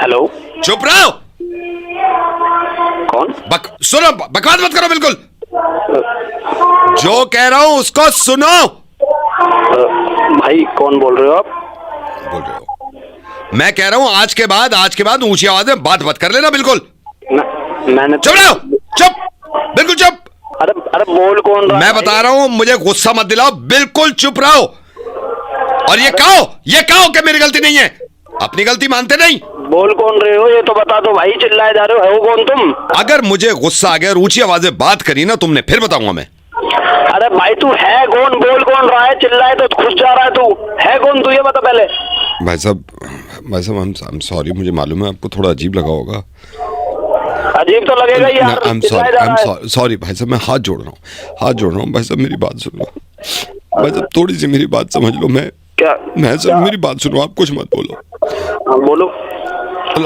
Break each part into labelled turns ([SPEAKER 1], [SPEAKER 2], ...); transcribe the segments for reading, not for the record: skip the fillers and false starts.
[SPEAKER 1] Hello.
[SPEAKER 2] चुप रहो।
[SPEAKER 1] कौन?
[SPEAKER 2] सुनो, बकवास मत करो बिल्कुल। जो कह रहा हूं उसको सुनो।
[SPEAKER 1] भाई कौन बोल रहे हो आप?
[SPEAKER 2] बोल रहे हो? मैं कह रहा हूं आज के बाद ऊंची आवाज में बात मत कर लेना बिल्कुल।
[SPEAKER 1] मैंने
[SPEAKER 2] चुप रहो, चुप, बिल्कुल चुप।
[SPEAKER 1] अरे बोल कौन रहा है?
[SPEAKER 2] मैं बता रहा हूं, मुझे गुस्सा मत दिलाओ, बिल्कुल चुप रहो। और ये कहो कि मेरी गलती नहीं है, अपनी गलती मानते नहीं।
[SPEAKER 1] बोल कौन रहे हो ये तो बता दो भाई, चिल्लाए जा रहे हो कौन तुम?
[SPEAKER 2] अगर मुझे गुस्सा आ गया और ऊंची आवाज में बात करी ना तुमने, फिर बताऊंगा मैं।
[SPEAKER 1] अरे भाई तू है कौन? बोल कौन रहा है? चिल्लाए तो खुश जा रहा है तू। है कौन तू ये बता पहले।
[SPEAKER 2] भाई साहब आई एम सॉरी, मुझे मालूम है आपको थोड़ा अजीब लगा होगा।
[SPEAKER 1] अजीब तो लगेगा ही यार।
[SPEAKER 2] आई एम सॉरी भाई साहब, मैं हाथ जोड़ रहा हूँ भाई साहब, मेरी बात सुन लो भाई साहब, थोड़ी सी मेरी बात समझ लो। मेरी बात सुनो, आप कुछ मत बोलो।
[SPEAKER 1] हाँ बोलो।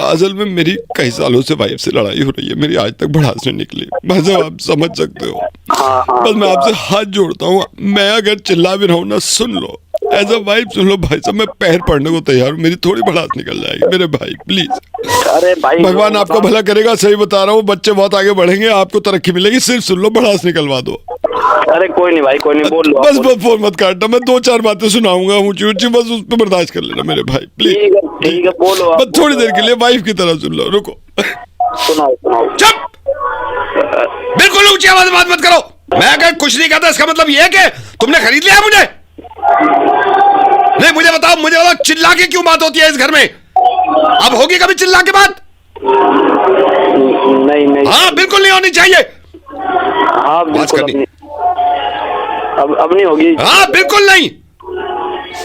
[SPEAKER 2] असल में मेरी कई सालों से वाइफ से लड़ाई हो रही है, मेरी आज तक भड़ास नहीं निकली भाई साहब, आप समझ सकते हो। बस मैं आपसे हाथ जोड़ता हूँ, मैं अगर चिल्ला भी रहा हूँ ना, सुन लो, एज अ वाइफ सुन लो भाई साहब, मैं पैर पड़ने को तैयार हूँ, मेरी थोड़ी भड़ास निकल जाएगी मेरे भाई, प्लीज।
[SPEAKER 1] अरे भाई
[SPEAKER 2] भगवान आपका भला करेगा, सही बता रहा हूँ, बच्चे बहुत आगे बढ़ेंगे, आपको तरक्की मिलेगी, सिर्फ सुन लो, भड़ास निकलवा दो।
[SPEAKER 1] अरे कोई नहीं भाई, कोई नहीं, बोल लो।
[SPEAKER 2] बस फोन मत काटना, मैं 2-4 बातें सुनाऊंगा ऊंची ऊंची, बस उस पर बर्दाश्त कर लेना मेरे भाई, प्लीज।
[SPEAKER 1] ठीक है बोलो।
[SPEAKER 2] बस थोड़ी देर के लिए वाइफ की तरह सुन लो, रुको।
[SPEAKER 1] सुनाओ।
[SPEAKER 2] चुप, बिल्कुल ऊंची आवाज में बात मत करो। मैं अगर कुछ नहीं कहता इसका मतलब ये है कि तुमने खरीद लिया मुझे। नहीं, मुझे बताओ चिल्ला के क्यों बात होती है इस घर में? अब होगी कभी चिल्ला के बात?
[SPEAKER 1] नहीं।
[SPEAKER 2] हाँ बिल्कुल नहीं होनी चाहिए।
[SPEAKER 1] हाँ बिल्कुल अब नहीं होगी।
[SPEAKER 2] हाँ बिल्कुल नहीं।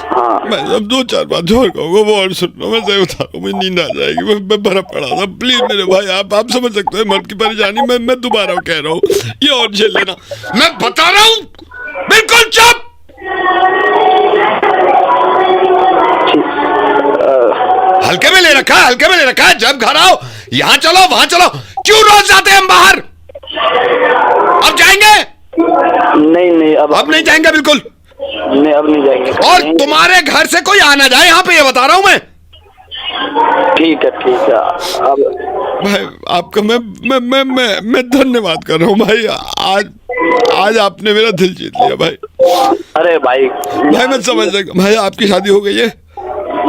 [SPEAKER 1] हाँ
[SPEAKER 2] मैं अब 2-4 बात और कहूँगा, वो और सुन लो, मैं सही बता रहा हूँ, मुझे नींद आ जाएगी, मैं भरा पड़ा था, प्लीज मेरे भाई, आप समझ सकते हो मर्द की परेशानी। मैं दोबारा कह रहा हूँ, ये और झेल लेना, मैं बता रहा हूँ, बिल्कुल चुप। हल्के में ले रखा है, जब घर आओ यहाँ चलो वहां चलो, क्यों रोज जाते हैं हम बाहर? अब जाएंगे?
[SPEAKER 1] नहीं
[SPEAKER 2] अब नहीं जाएंगे बिल्कुल
[SPEAKER 1] नहीं, अब नहीं जाएंगे।
[SPEAKER 2] और तुम्हारे घर से कोई आना जाए यहाँ पे, ये बता रहा हूँ मैं।
[SPEAKER 1] ठीक है। अब
[SPEAKER 2] भाई आपका मैं धन्यवाद कर रहा हूँ भाई, आज आपने मेरा दिल जीत लिया भाई।
[SPEAKER 1] अरे भाई
[SPEAKER 2] मैं समझ सकता भाई, आपकी शादी हो गई है,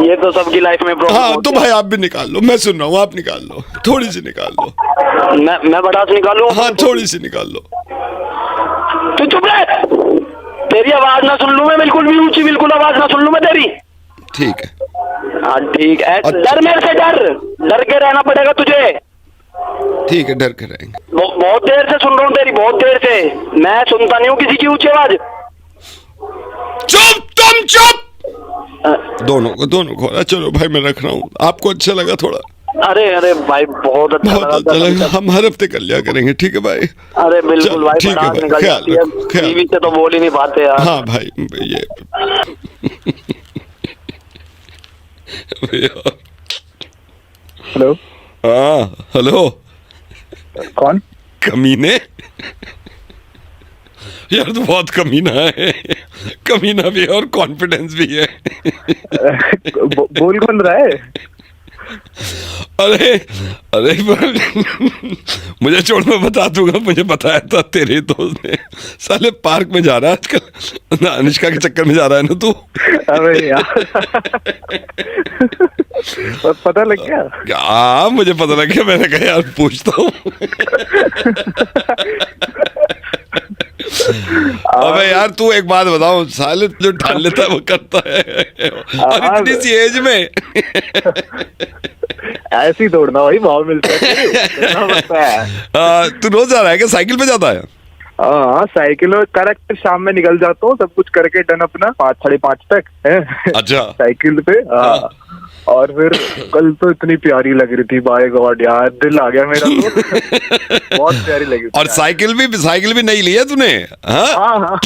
[SPEAKER 1] ये तो सबकी लाइफ में प्रॉब्लम।
[SPEAKER 2] हाँ तो भाई आप भी निकाल लो, मैं सुन रहा हूँ, आप निकाल लो, थोड़ी सी निकाल लो।
[SPEAKER 1] मैं भड़ास निकालूं?
[SPEAKER 2] हाँ थोड़ी सी निकाल लो।
[SPEAKER 1] तू चुप रह, तेरी आवाज ना सुन लूं मैं, बिल्कुल भी ऊंची बिल्कुल आवाज ना सुन लूं मैं तेरी।
[SPEAKER 2] ठीक है।
[SPEAKER 1] हाँ ठीक है। डर मेरे से, डर के रहना पड़ेगा तुझे।
[SPEAKER 2] ठीक है, डर के रहेंगे।
[SPEAKER 1] बहुत देर से सुन रहा हूँ तेरी, बहुत देर से। मैं सुनता नहीं हूँ किसी की ऊंची आवाज।
[SPEAKER 2] चुप, तुम चुप। दोनों को चलो भाई, मैं रख रहा हूँ, आपको अच्छा लगा थोड़ा?
[SPEAKER 1] अरे भाई बहुत अच्छा
[SPEAKER 2] लगा। हम हर हफ्ते कर लिया करेंगे, ठीक है भाई?
[SPEAKER 1] अरे बिल्कुल भाई,
[SPEAKER 2] ठीक है भाई, ख्याल
[SPEAKER 1] टीवी से तो बोल ही नहीं पाते यार।
[SPEAKER 2] हाँ भाई ये
[SPEAKER 3] हेलो।
[SPEAKER 2] हाँ हेलो।
[SPEAKER 3] कौन?
[SPEAKER 2] कमीने यार, तो बहुत कमीना है, कमीना भी है और कॉन्फिडेंस भी है।
[SPEAKER 3] बोल कौन रहा है?
[SPEAKER 2] अरे मुझे छोड़, मैं बता दूंगा, मुझे बताया था तेरे दोस्त ने, साले पार्क में जा रहा है आजकल ना, अनुष्का के चक्कर में जा रहा है ना तू।
[SPEAKER 3] अरे यार पता लग गया?
[SPEAKER 2] हाँ मुझे पता लग गया, मैंने कहा यार पूछता हूँ। अबे यार तू एक बात बताओ, साले जो ठान लेता है वो करता है, और इतनी सी एज में।
[SPEAKER 3] ऐसे ही दौड़ना भाई, भाव मिलता है।
[SPEAKER 2] तू रोज जा रहा है क्या? साइकिल पे जाता है?
[SPEAKER 3] हाँ साइकिल में करेक्ट, शाम में निकल जाता हूँ, सब कुछ करके डन अपना 5-5:30 तक है।
[SPEAKER 2] अच्छा।
[SPEAKER 3] साइकिल पे। हाँ। और फिर कल तो इतनी प्यारी लग रही थी, बाय गॉड यार, दिल आ गया मेरा तो। बहुत प्यारी लगी थी।
[SPEAKER 2] और साइकिल भी नहीं ली है तूने?
[SPEAKER 3] हाँ।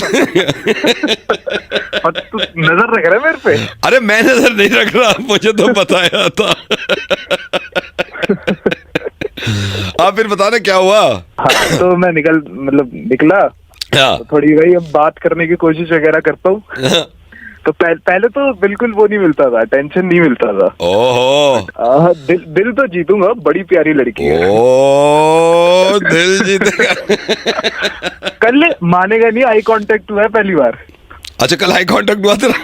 [SPEAKER 3] तू नजर रख रहा है मेरे पे?
[SPEAKER 2] अरे मैं नजर नहीं रख रहा, मुझे तो बताया था। आप फिर बताना क्या हुआ?
[SPEAKER 3] हाँ, तो मैं निकला।
[SPEAKER 2] हाँ।
[SPEAKER 3] तो थोड़ी भाई अब बात करने की कोशिश वगैरह करता हूँ। तो पहले तो बिल्कुल वो नहीं मिलता था, टेंशन नहीं मिलता था।
[SPEAKER 2] ओहो,
[SPEAKER 3] दिल तो जीतूंगा, बड़ी प्यारी लड़की है।
[SPEAKER 2] ओ दिल जीतेगा।
[SPEAKER 3] कल मानेगा नहीं, आई कांटेक्ट हुआ है पहली बार।
[SPEAKER 2] अच्छा, कल आई कांटेक्ट हुआ तेरा?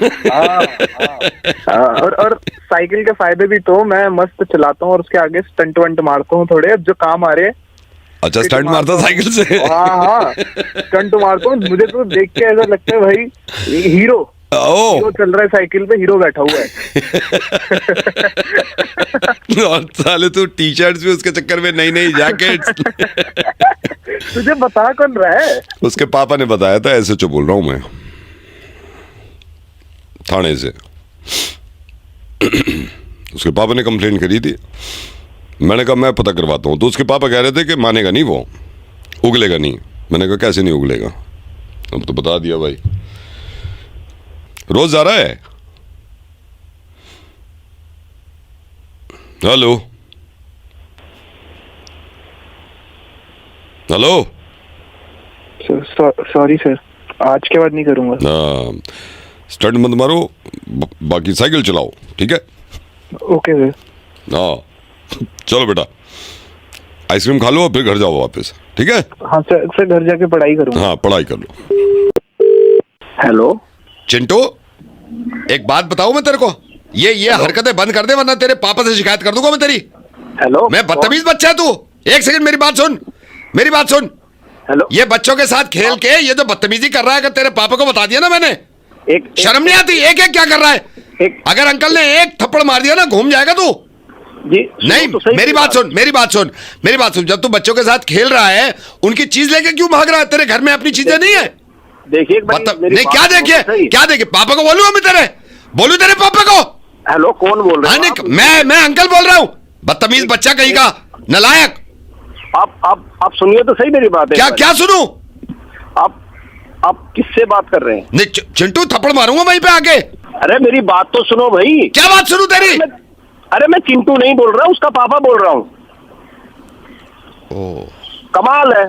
[SPEAKER 3] और साइकिल के फायदे भी तो मैं मस्त चलाता हूँ और उसके आगे स्टंट वंट मारता हूँ थोड़े, अब जो काम आ रहे हैं।
[SPEAKER 2] अच्छा, स्टंट मारता साइकिल से?
[SPEAKER 3] हाँ, स्टंट मारता हूँ। मुझे तो देख के ऐसा लगता है भाई हीरो चल रहा है साइकिल पे, हीरो बैठा हुआ है।
[SPEAKER 2] और साले तू टी शर्ट्स भी उसके चक्कर में, नई नई जैकेट्स।
[SPEAKER 3] तुझे बता कौन रहा है?
[SPEAKER 2] उसके पापा ने बताया था, ऐसे चो बोल रहा हूँ मैं, थाने से। उसके पापा ने कंप्लेंट करी थी, मैंने कहा मैं पता करवाता हूँ। तो उसके पापा कह रहे थे कि मानेगा नहीं, वो उगलेगा नहीं। मैंने कहा कैसे नहीं उगलेगा? अब तो बता दिया भाई। रोज जा रहा है? Hello hello.
[SPEAKER 3] सॉरी सर, आज के बाद नहीं करूंगा।
[SPEAKER 2] स्टंट मत मारो, बाकी साइकिल चलाओ, ठीक है?
[SPEAKER 3] Okay sir.
[SPEAKER 2] हाँ, चलो बेटा, आइसक्रीम खा लो और फिर घर जाओ वापस, ठीक है?
[SPEAKER 3] हाँ सर, घर जाके पढ़ाई करूंगा।
[SPEAKER 2] हाँ, पढ़ाई कर लो।
[SPEAKER 3] हेलो
[SPEAKER 2] चिंटू, एक बात बताऊं मैं तेरे को, ये हरकतें बंद कर दे, वरना तेरे पापा से शिकायत कर दूंगा मैं तेरी।
[SPEAKER 3] हेलो,
[SPEAKER 2] मैं बदतमीज बच्चा है तू। एक सेकंड, मेरी बात सुन, मेरी बात सुन।
[SPEAKER 3] हेलो,
[SPEAKER 2] ये बच्चों के साथ खेल के ये जो बदतमीजी कर रहा है, अगर तेरे पापा को बता दिया ना मैंने, शर्म नहीं आती? एक क्या कर रहा है? अगर अंकल ने एक थप्पड़ मार दिया ना, घूम जाएगा तू
[SPEAKER 3] जी।
[SPEAKER 2] नहीं, मेरी बात सुन, मेरी बात सुन। जब तू बच्चों के साथ खेल रहा है, उनकी चीज लेके क्यों भाग रहा है? तेरे घर में अपनी चीजें नहीं है?
[SPEAKER 3] देखिए
[SPEAKER 2] नहीं, क्या देखिए? पापा को बोलूं मैं तेरे पापा को?
[SPEAKER 3] हेलो, कौन बोल रहे हैं?
[SPEAKER 2] मैं अंकल बोल रहा हूँ। बदतमीज बच्चा कहीं का, नालायक।
[SPEAKER 3] आप सुनिए तो सही मेरी बात है।
[SPEAKER 2] क्या सुनूं?
[SPEAKER 3] आप किससे बात कर रहे हैं?
[SPEAKER 2] नहीं, चिंटू थप्पड़ मारूंगा वहीं पे आके।
[SPEAKER 3] अरे मेरी बात तो सुनो भाई।
[SPEAKER 2] क्या बात सुनूं तेरी?
[SPEAKER 3] अरे मैं चिंटू नहीं बोल रहा, उसका पापा बोल रहा हूँ। कमाल है,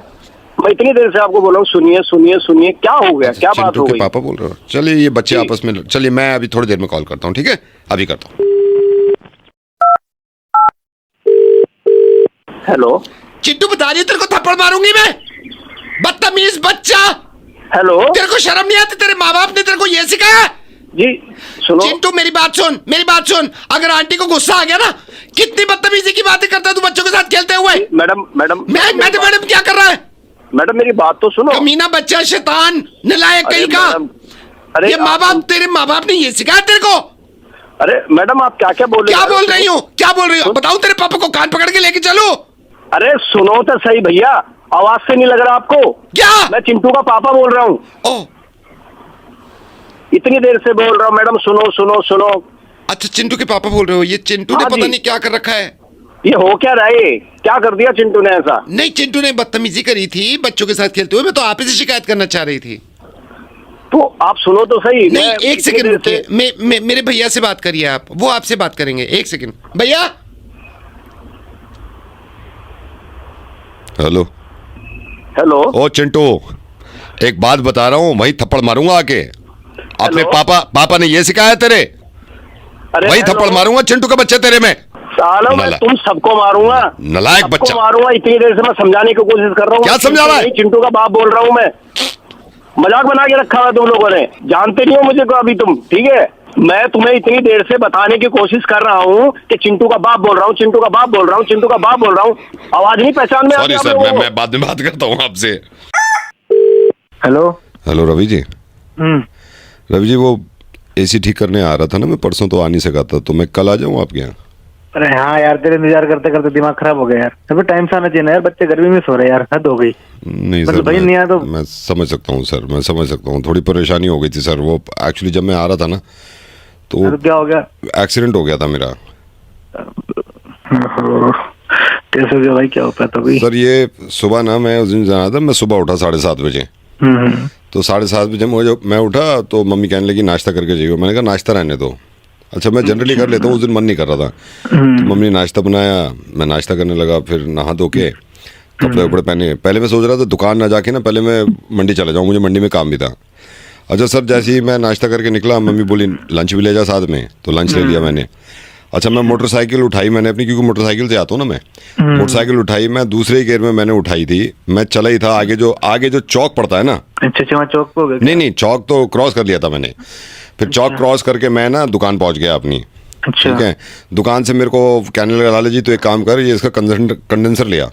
[SPEAKER 3] मैं इतनी देर से आपको बोल रहा हूँ, सुनिए। क्या हो गया? क्या बात हो गई?
[SPEAKER 2] पापा बोल रहा हूँ। चलिए, ये बच्चे आपस में, चलिए मैं अभी थोड़ी देर में कॉल करता हूँ, ठीक है? अभी करता हूँ।
[SPEAKER 3] हेलो
[SPEAKER 2] चिंटू, बता रही तेरे को थप्पड़ मारूंगी मैं, बदतमीज बच्चा।
[SPEAKER 3] हेलो,
[SPEAKER 2] तेरे को शर्म नहीं आती? तेरे माँ बाप ने तेरे को ये सिखाया?
[SPEAKER 3] जी सुनो
[SPEAKER 2] चिंटू, मेरी बात सुन। अगर आंटी को गुस्सा आ गया ना, कितनी बदतमीजी की बातें करता है तू बच्चों के साथ खेलते हुए। मैडम क्या कर रहा है?
[SPEAKER 3] मैडम मेरी बात तो सुनो।
[SPEAKER 2] कमीना बच्चा, शैतान, नालायक कहीं का।
[SPEAKER 3] अरे
[SPEAKER 2] ये तेरे माँ बाप ने ये सिखाया तेरे को?
[SPEAKER 3] अरे मैडम, आप क्या बोल रहे हो?
[SPEAKER 2] क्या बोल रही हूँ? बताऊं तेरे पापा को कान पकड़ के लेके चलो?
[SPEAKER 3] अरे सुनो तो सही भैया, आवाज से नहीं लग रहा आपको?
[SPEAKER 2] क्या?
[SPEAKER 3] मैं चिंटू का पापा बोल रहा हूँ। इतनी देर से बोल रहा हूँ मैडम, सुनो।
[SPEAKER 2] अच्छा, चिंटू के पापा बोल रहे हो? ये चिंटू ने पता नहीं क्या कर रखा है।
[SPEAKER 3] ये हो क्या रहा है? क्या कर दिया चिंटू ने ऐसा?
[SPEAKER 2] नहीं, चिंटू ने बदतमीजी करी थी बच्चों के साथ खेलते हुए। मैं तो आप ही से शिकायत करना चाह रही थी।
[SPEAKER 3] तो आप सुनो तो सही।
[SPEAKER 2] नहीं, एक सेकंड रुकिए, मेरे भैया से बात करिए आप, वो आपसे बात करेंगे। एक सेकंड भैया। हेलो। ओ चिंटू, एक बात बता रहा हूँ, वही थप्पड़ मारूंगा आके। अपने पापा ने ये सिखाया तेरे? वही थप्पड़ मारूंगा चिंटू का बच्चा तेरे में।
[SPEAKER 3] सालों मैं तुम सबको मारूंगा,
[SPEAKER 2] नालायक बच्चा
[SPEAKER 3] मारूंगा। इतनी देर से मैं समझाने की कोशिश कर रहा हूँ।
[SPEAKER 2] क्या समझा रहा है?
[SPEAKER 3] चिंटू का बाप बोल रहा हूँ मैं। मजाक बना के रखा हुआ तुम लोगों ने, जानते नहीं हो मुझे को अभी तुम, ठीक है? मैं तुम्हें इतनी देर से बताने की कोशिश कर रहा हूँ कि चिंटू का बाप बोल रहा हूँ। आवाज नहीं पहचान में?
[SPEAKER 2] सॉरी सर, मैं बाद में बात करता हूँ आपसे।
[SPEAKER 3] हेलो
[SPEAKER 2] रवि जी। रवि जी, वो एसी ठीक करने आ रहा था ना मैं, परसों तो आ नहीं सका था, तो मैं कल आ जाऊँ आपके यहाँ?
[SPEAKER 3] अरे हाँ यार, तेरे इंतजार करते करते दिमाग खराब हो गया यार। अभी टाइम से आना चाहिए ना यार, बच्चे गर्मी में सो रहे यार, हद हो गई।
[SPEAKER 2] नहीं सर,
[SPEAKER 3] भाई नहीं आया तो
[SPEAKER 2] मैं समझ सकता हूँ सर, मैं समझ सकता हूँ। थोड़ी परेशानी हो गई थी सर। वो एक्चुअली जब मैं आ रहा था ना, तो
[SPEAKER 3] क्या हो गया?
[SPEAKER 2] एक्सीडेंट हो गया था मेरा।
[SPEAKER 3] कैसे हो गया भाई? क्या हो पाया था भाई?
[SPEAKER 2] सर ये सुबह ना, मैं उस दिन जाना था, मैं सुबह उठा 7:30 बजे। तो 7:30 बजे मैं उठा तो मम्मी कहने लगी नाश्ता करके जाइए। मैंने कहा नाश्ता रहने दो। अच्छा, मैं जनरली कर लेता हूँ, उस दिन मन नहीं कर रहा था। तो मम्मी ने नाश्ता बनाया, मैं नाश्ता करने लगा, फिर नहा धो के कपड़े वपड़े पहने। पहले मैं सोच रहा था दुकान ना जाके ना, पहले मैं मंडी चला जाऊँ, मुझे मंडी में काम भी था। अच्छा सर, जैसे ही मैं नाश्ता करके निकला, मम्मी बोली लंच भी ले जा साथ में, तो लंच ले लिया मैंने। अच्छा, मैं मोटरसाइकिल उठाई मैंने अपनी, क्योंकि मोटरसाइकिल से आता हूँ ना मैं। मोटरसाइकिल उठाई मैं, दूसरे गियर में मैंने उठाई थी, मैं चला ही था। आगे जो चौक पड़ता है ना,
[SPEAKER 4] अच्छा वहाँ चौक पे हो गए?
[SPEAKER 2] नहीं, चौक तो क्रॉस कर लिया था मैंने। फिर चौक क्रॉस करके मैं ना दुकान पहुंच गया अपनी।
[SPEAKER 4] अच्छा।
[SPEAKER 2] ठीक है, दुकान से मेरे को कहने लगा लाला जी तो एक काम कर, ये इसका कंडेंसर लिया।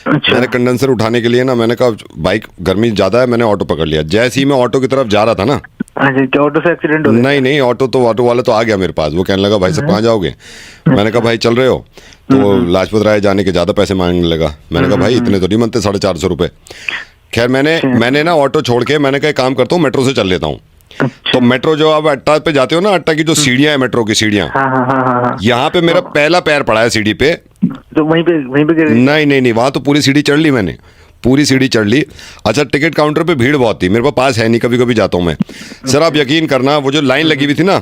[SPEAKER 4] अच्छा।
[SPEAKER 2] मैंने कंडेंसर उठाने के लिए ना, मैंने कहा बाइक गर्मी ज्यादा है, मैंने ऑटो पकड़ लिया। जैसे ही मैं ऑटो की तरफ जा रहा था ना,
[SPEAKER 4] अच्छा, ऑटो से एक्सीडेंट हो गया?
[SPEAKER 2] नहीं, ऑटो वाला तो आ गया मेरे पास। वो कहने लगा भाई साहब कहाँ जाओगे? मैंने कहा भाई चल रहे हो? तो वो लाजपत राय जाने के ज्यादा पैसे मांगने लगा। मैंने कहा भाई इतने तो नहीं बनते, 450 रुपए। खैर मैंने ना ऑटो छोड़ के मैंने कहा काम करता हूँ, मेट्रो से चल लेता हूँ। तो मेट्रो जो आप अट्टा पे जाते हो ना, अट्टा की जो सीढ़ियां है, मेट्रो की सीढ़ियां,
[SPEAKER 4] हाँ।
[SPEAKER 2] यहाँ पे मेरा पहला पैर पड़ा है सीढ़ी पे।
[SPEAKER 4] तो वहीं पे गिर गई?
[SPEAKER 2] नहीं, वहां तो पूरी सीढ़ी चढ़ ली मैंने, पूरी सीढ़ी चढ़ ली। अच्छा, टिकट काउंटर पे भीड़ बहुत थी, मेरे पास है नहीं, कभी कभी जाता हूँ मैं। सर आप यकीन करना, वो जो लाइन लगी हुई थी ना,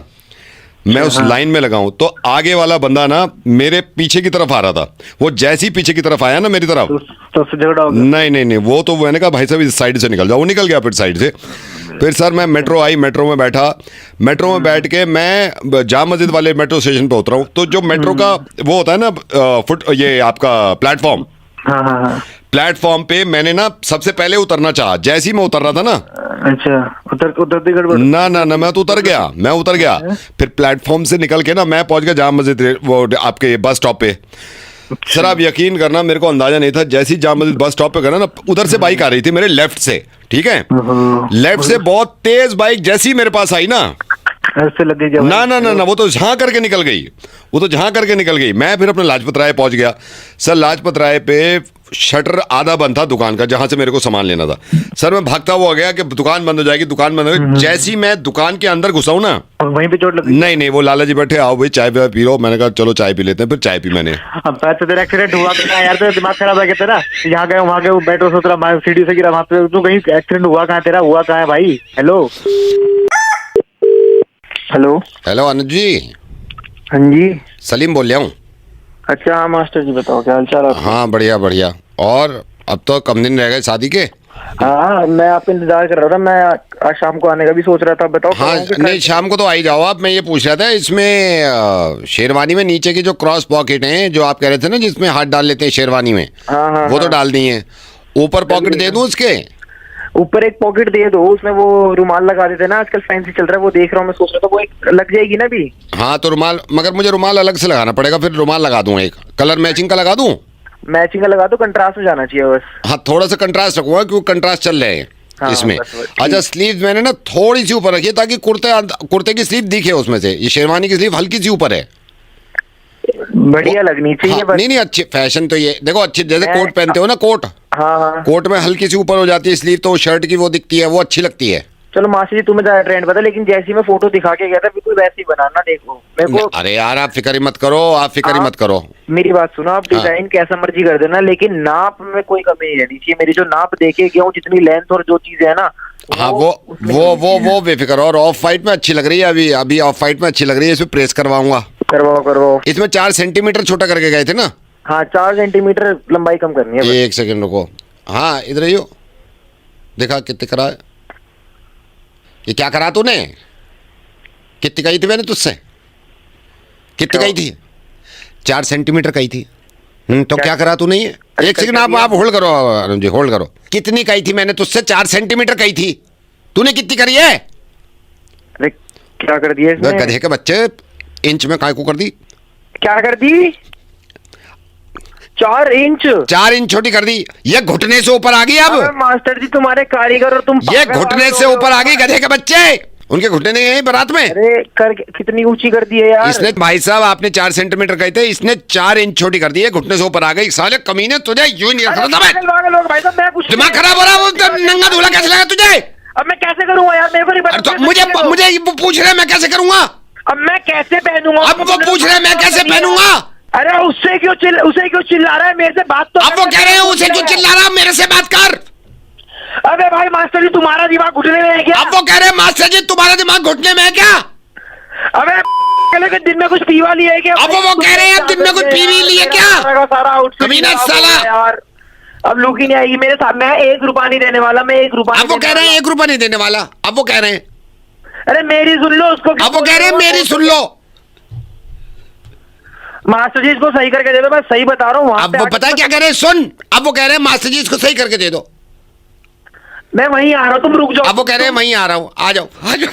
[SPEAKER 2] मैं उस लाइन में लगा हूं, तो आगे वाला बंदा ना मेरे पीछे की तरफ आ रहा था। वो जैसे ही पीछे की तरफ आया ना मेरी तरफ,
[SPEAKER 4] तो उससे झगड़ा हो गया?
[SPEAKER 2] नहीं, वो तो मैंने कहा भाई साहब इस साइड से निकल जाओ। वो निकल गया फिर साइड से। फिर सर मैं मेट्रो आई, मेट्रो में बैठा, मेट्रो में बैठ के मैं जाम मस्जिद वाले मेट्रो स्टेशन पे उतरा हूँ। तो जो मेट्रो का वो होता है ना ये आपका प्लेटफॉर्म,
[SPEAKER 4] हाँ।
[SPEAKER 2] प्लेटफॉर्म पे मैंने ना सबसे पहले उतरना चाहा। जैसे ही मैं उतर रहा था ना,
[SPEAKER 4] अच्छा, उतरते गड़बड़?
[SPEAKER 2] ना मैं तो उतर गया। फिर प्लेटफॉर्म से निकल के ना मैं पहुंच गया जाम मस्जिद, वो आपके बस स्टॉप पे। सर आप यकीन करना, मेरे को अंदाजा नहीं था। जैसी जाम मस्जिद बस स्टॉप पे गया ना, उधर से बाइक आ रही थी मेरे लेफ्ट से। ठीक है, लेफ्ट से बहुत तेज बाइक जैसी मेरे पास आई ना,
[SPEAKER 4] ऐसे लग गई?
[SPEAKER 2] ना, वो तो झां करके निकल गई। मैं फिर अपने लाजपत राय पहुंच गया। सर लाजपत राय पे शटर आधा बंद था दुकान का, जहां से मेरे को सामान लेना था। सर मैं भागता हुआ गया कि दुकान बंद हो जाएगी। जैसी मैं दुकान के अंदर घुसा हूं ना,
[SPEAKER 4] वहीं पे चोट लगी?
[SPEAKER 2] नहीं, वो लाला जी बैठे, आओ भाई चाय पी लो। मैंने कहा चलो चाय पी लेते हैं। फिर चाय पी मैंने।
[SPEAKER 4] अब तो तेरा एक्सीडेंट हुआ था यार, तेरा दिमाग खराब है क्या तेरा? यहाँ गए वहाँ गए, बैठो सोच सीढ़ी से गिरा, वहाँ पे तू कहीं एक्सीडेंट हुआ कहाँ तेरा? हुआ कहाँ है भाई? हेलो
[SPEAKER 2] अनुज जी।
[SPEAKER 4] हाँ जी,
[SPEAKER 2] सलीम बोल रहा हूँ।
[SPEAKER 4] अच्छा हाँ मास्टर जी, बताओ क्या हाल चाल?
[SPEAKER 2] हाँ बढ़िया। और अब तो कम दिन रह गए शादी के।
[SPEAKER 4] हाँ, मैं आपका इंतजार कर रहा था। मैं आज शाम को आने का भी सोच रहा था। बताओ।
[SPEAKER 2] हाँ नहीं, शाम को तो आ ही जाओ आप। मैं ये पूछ रहा था, इसमें शेरवानी में नीचे की जो क्रॉस पॉकेट है, जो आप कह रहे थे ना जिसमें हाथ डाल लेते हैं शेरवानी में,
[SPEAKER 4] हाँ,
[SPEAKER 2] वो तो डाल दी है। ऊपर पॉकेट दे दूं उसके?
[SPEAKER 4] ऊपर एक पॉकेट दे दो, उसमें वो रुमाल लगा देते ना, आजकल फैंसी चल रहा है, वो देख रहा हूँ। मैं सोच रहा था वो एक लग जाएगी ना भी।
[SPEAKER 2] हाँ तो रुमाल, मगर मुझे रुमाल अलग से लगाना पड़ेगा। फिर रुमाल लगा दूं, एक कलर मैचिंग का लगा दूं?
[SPEAKER 4] मैचिंग का लगा दो, कंट्रास्ट में जाना चाहिए बस।
[SPEAKER 2] हाँ थोड़ा सा कंट्रास्ट रखूंगा, क्योंकि कंट्रास्ट चल रहे हैं इसमें। अच्छा, स्लीव मैंने ना थोड़ी सी ऊपर रखी है, ताकि कुर्ते की स्लीव दिखे उसमें से। ये शेरवानी की स्लीव हल्की सी ऊपर है,
[SPEAKER 4] बढ़िया लगनी चाहिए।
[SPEAKER 2] हाँ, नहीं अच्छी फैशन तो ये देखो, अच्छी जैसे कोट पहनते हो ना, कोट,
[SPEAKER 4] हाँ,
[SPEAKER 2] कोट में हल्की सी ऊपर हो जाती है स्लीव, तो शर्ट की वो दिखती है, वो अच्छी लगती है।
[SPEAKER 4] चलो मासी जी, तुम्हें ज्यादा ट्रेंड पता, लेकिन जैसी मैं फोटो दिखा के गया था बिल्कुल वैसी बनाना। देखो मेरे को।
[SPEAKER 2] अरे यार आप फिक्र मत करो,
[SPEAKER 4] मेरी बात सुनो, आप डिजाइन कैसा मर्जी कर देना, लेकिन नाप में कोई कमी नहीं रहनी चाहिए। मेरी जो नाप देके गया हूँ, जितनी लेंथ और जो चीजें है ना,
[SPEAKER 2] हाँ वो बेफिक्र। और ऑफ वाइट में अच्छी लग रही है, अभी ऑफ वाइट में अच्छी लग रही है। इसमें प्रेस करवाऊंगा।
[SPEAKER 4] करवाओ।
[SPEAKER 2] इसमें 4 सेंटीमीटर छोटा करके गए थे ना?
[SPEAKER 4] हाँ, 4 सेंटीमीटर लंबाई कम करनी है।
[SPEAKER 2] एक सेकंड रुको। हाँ इधर ही हो, देखा कितने करा है? ये क्या करा तूने? कितनी कही थी मैंने तुझसे? कितनी कही थी? 4 सेंटीमीटर कही थी। तो क्या करा तूने? ये एक सेकंड आप होल्ड करो अरुण जी, होल्ड करो। कितनी कही थी मैंने तुझसे? 4 सेंटीमीटर कही थी। तूने कितनी करी है?
[SPEAKER 4] अरे क्या कर दिया इसने?
[SPEAKER 2] गधे के बच्चे, इंच में काय को कर दी?
[SPEAKER 4] क्या कर दी? 4 इंच?
[SPEAKER 2] 4 इंच छोटी कर दी। ये घुटने से ऊपर आ गई अब।
[SPEAKER 4] मास्टर जी तुम्हारे कारीगर, और तुम
[SPEAKER 2] ये घुटने से ऊपर आ गई गधे के बच्चे। उनके घुटने नहीं है बारात में।
[SPEAKER 4] अरे कितनी ऊंची कर दी है यार
[SPEAKER 2] इसने। भाई साहब आपने 4 सेंटीमीटर कहे थे, इसने 4 इंच छोटी कर दी है, घुटने से ऊपर आ गई। साले कमीने, तुझे यूं नहीं रखना था। दिमाग खराब हो रहा है, नंगा धूला कैसे लगा तुझे?
[SPEAKER 4] अब मैं कैसे करूंगा यार? मेरे को नहीं पता।
[SPEAKER 2] मुझे पूछ रहे मैं कैसे करूंगा?
[SPEAKER 4] अब मैं कैसे पहनूंगा?
[SPEAKER 2] अब वो पूछ रहे मैं कैसे पहनूंगा?
[SPEAKER 4] अरे उसे क्यों चिल्ला रहा है? मेरे से बात तो।
[SPEAKER 2] अब वो कह रहे हैं उसे क्यों चिल्ला रहा? मेरे से बात कर।
[SPEAKER 4] अबे भाई मास्टर जी, तुम्हारा दिमाग घुटने में है क्या?
[SPEAKER 2] अब वो कह रहे हैं मास्टर जी तुम्हारा दिमाग घुटने में है क्या?
[SPEAKER 4] अबे दिन में कुछ पीवा लिया है क्या?
[SPEAKER 2] अब वो कह रहे हैं दिन में कुछ पीवी ली है क्या?
[SPEAKER 4] सारा
[SPEAKER 2] कमीना साला
[SPEAKER 4] यार, अब लुक ही नहीं आएगी मेरे साथ। मैं 1 रुपया नहीं देने वाला, मैं 1 रुपया।
[SPEAKER 2] अब वो कह रहे हैं 1 रुपया नहीं देने वाला। अब वो कह रहे हैं
[SPEAKER 4] अरे मेरी सुन लो उसको।
[SPEAKER 2] अब वो कह रहे हैं मेरी सुन लो।
[SPEAKER 4] मास्टर जी इसको सही करके दे दो, मैं सही बता रहा हूँ।
[SPEAKER 2] अब वो पता है क्या कह रहे हैं, सुन, अब वो कह रहे हैं मास्टर जी इसको सही करके दे दो।
[SPEAKER 4] मैं वहीं आ रहा हूँ, तुम रुक जाओ।
[SPEAKER 2] अब वो कह रहे हैं वहीं आ रहा हूँ, आ जाओ आ जाओ।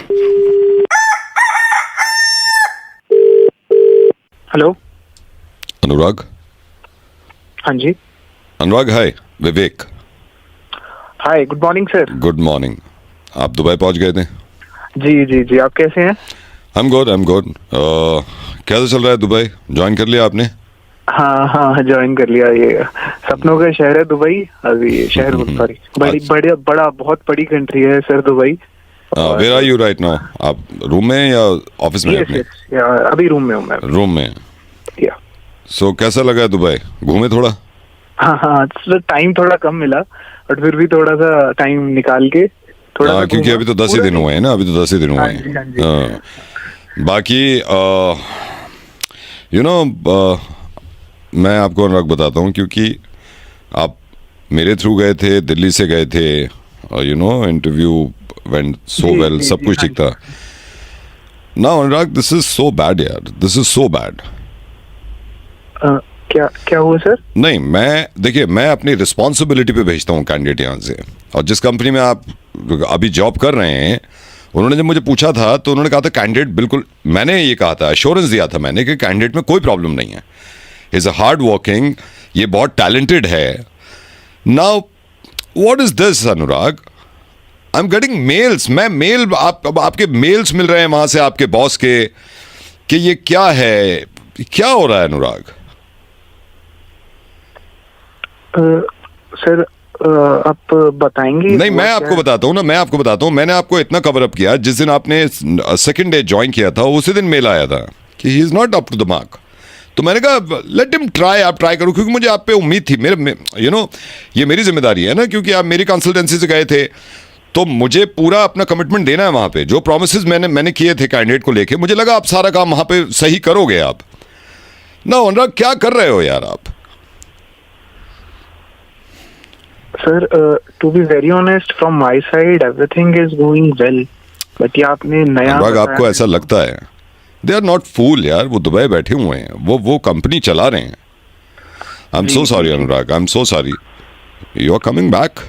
[SPEAKER 4] हेलो
[SPEAKER 2] अनुराग।
[SPEAKER 4] हाँ जी।
[SPEAKER 2] Anurag, hi, Vivek.
[SPEAKER 4] Hi, good morning sir.
[SPEAKER 2] Good morning. आप दुबई पहुंच गए थे?
[SPEAKER 4] जी जी जी, आप कैसे हैं?
[SPEAKER 2] I am good, I am good. कैसा चल रहा है दुबई? ज्वाइन कर लिया आपने?
[SPEAKER 4] हाँ हाँ, ज्वाइन कर लिया। ये सपनों का शहर है दुबई। अभी शहर सॉरी, बड़ा बहुत बड़ी कंट्री है sir Dubai.
[SPEAKER 2] Where are you right now? आप रूम में या ऑफिस में? अपने
[SPEAKER 4] अभी रूम में हूँ मैं।
[SPEAKER 2] रूम में।
[SPEAKER 4] या
[SPEAKER 2] सो कैसा लगा दुबई? घूमे थोड़ा?
[SPEAKER 4] हाँ हाँ, टाइम थोड़ा कम मिला, बट फिर भी थोड़ा सा टाइम निकाल के थोड़ा सा
[SPEAKER 2] क्योंकि अभी तो 10 ही दिन हुए हैं ना, अभी तो 10 ही दिन हुए हैं। बाकी यू नो, मैं आपको अनुराग बताता हूँ, क्योंकि आप मेरे थ्रू गए थे, दिल्ली से गए थे, you know, interview went so well, सब कुछ ठीक था। Now Anurag, this is so bad यार, दिस इज सो बैड।
[SPEAKER 4] क्या क्या हुआ सर?
[SPEAKER 2] नहीं, देखिए, मैं अपनी रिस्पॉन्सिबिलिटी पे भेजता हूँ कैंडिडेट यहाँ से। और जिस कंपनी में आप अभी जॉब कर रहे हैं, उन्होंने जब मुझे पूछा था तो उन्होंने कहा था कैंडिडेट बिल्कुल, मैंने ये कहा था, एश्योरेंस दिया था मैंने कि कैंडिडेट में कोई प्रॉब्लम नहीं है, इज अ हार्ड वर्किंग, ये बहुत टैलेंटेड है। Now what is this Anurag? I am getting mails, मैं मेल, आपके मेल्स मिल रहे हैं वहां से आपके बॉस के, कि ये क्या है, क्या हो रहा है अनुराग?
[SPEAKER 4] सर आप बताएंगे?
[SPEAKER 2] नहीं, मैं आपको बताता हूँ ना, मैं आपको बताता हूँ। मैंने आपको इतना कवर अप किया, जिस दिन आपने सेकंड डे ज्वाइन किया था उसी दिन मेल आया था कि he is not up to the mark. तो मैंने कहा लेट हिम ट्राई, आप ट्राई करो, क्योंकि मुझे आप पे उम्मीद थी। मेरे यू नो, ये मेरी जिम्मेदारी है ना, क्योंकि आप मेरी कंसल्टेंसी से गए थे, तो मुझे पूरा अपना कमिटमेंट देना है वहां पे। जो प्रोमिसेस मैंने किए थे कैंडिडेट को लेके, मुझे लगा आप सारा काम वहां पे सही करोगे आप ना। अनुराग, क्या कर रहे हो यार आप?
[SPEAKER 4] Sir to be very honest, from my side everything is going well, but ये आपने नया
[SPEAKER 2] अनुराग, आपको ऐसा लगता है? दे आर नॉट फूल यार, वो दुबई बैठे हुए हैं, वो कंपनी चला रहे हैं। I am so sorry Anurag, I am so sorry. You are coming back.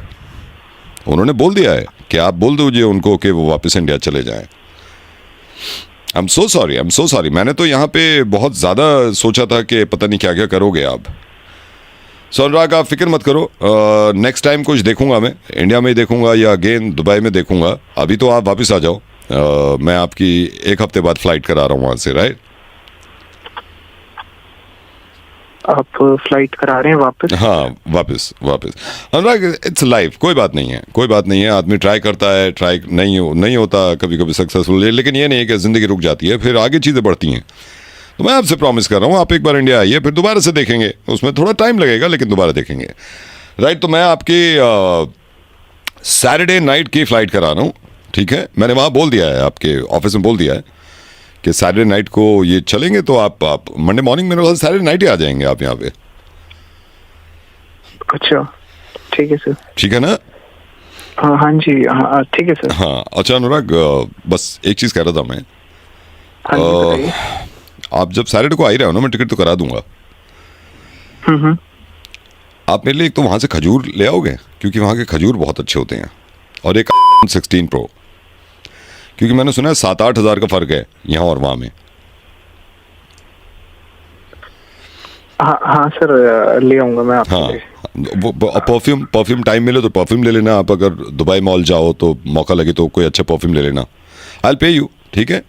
[SPEAKER 2] उन्होंने बोल दिया है कि आप बोल दीजिए उनको कि वो वापस इंडिया चले जाएं। आई am so sorry, I am so sorry. मैंने तो यहाँ पे बहुत ज़्यादा सोचा था कि पता नहीं क्या क्या करोगे आप। सो अनुराग, आप फिक्र मत करो, नेक्स्ट टाइम कुछ देखूंगा, मैं इंडिया में ही देखूंगा या अगेन दुबई में देखूंगा। अभी तो आप वापस आ जाओ, मैं आपकी 1 हफ्ते बाद फ्लाइट करा रहा हूँ वहाँ से, राइट?
[SPEAKER 4] आप फ्लाइट करा रहे हैं वापस?
[SPEAKER 2] हाँ, वापस अनुराग, इट्स लाइफ, कोई बात नहीं है, कोई बात नहीं है। आदमी ट्राई करता है, ट्राई नहीं होता कभी कभी सक्सेसफुल, लेकिन ये नहीं है कि ज़िंदगी रुक जाती है, फिर आगे चीज़ें बढ़ती हैं। तो मैं आपसे प्रॉमिस कर रहा हूँ, आप एक बार इंडिया आइए, फिर दोबारा से देखेंगे। उसमें थोड़ा टाइम लगेगा, लेकिन दोबारा देखेंगे, राइट? तो मैं आपकी सैटरडे नाइट की फ़्लाइट करा रहा हूँ, ठीक है? मैंने वहाँ बोल दिया है, आपके ऑफिस में बोल दिया है कि सैटरडे नाइट को ये चलेंगे, तो आप मंडे मॉर्निंग मेरे पास सैटरडे नाइट ही आ जाएंगे आप यहाँ पे।
[SPEAKER 4] अच्छा, ठीक है सर।
[SPEAKER 2] ठीक है ना?
[SPEAKER 4] हाँ जी, हाँ ठीक है सर।
[SPEAKER 2] हाँ, अच्छा अनुराग, बस एक चीज़ कह रहा था मैं।
[SPEAKER 4] हाँ जी, बताइए।
[SPEAKER 2] आप जब सैटरडे को आ ही रहे हो ना, मैं टिकट तो करा दूंगा। आप मेरे लिए एक तो वहाँ से खजूर ले आओगे, क्योंकि वहाँ के खजूर बहुत अच्छे होते हैं, और एक 16 Pro, क्योंकि मैंने सुना है 7-8 हज़ार का फ़र्क है यहाँ और वहाँ में।
[SPEAKER 4] हाँ सर, ले आऊँगा मैं आपके लिए।
[SPEAKER 2] हाँ, परफ्यूम टाइम मिले तो परफ्यूम ले लेना। आप अगर दुबई मॉल जाओ तो मौका लगे तो कोई अच्छा परफ्यूम ले लेना। आई विल पे यू, ठीक है?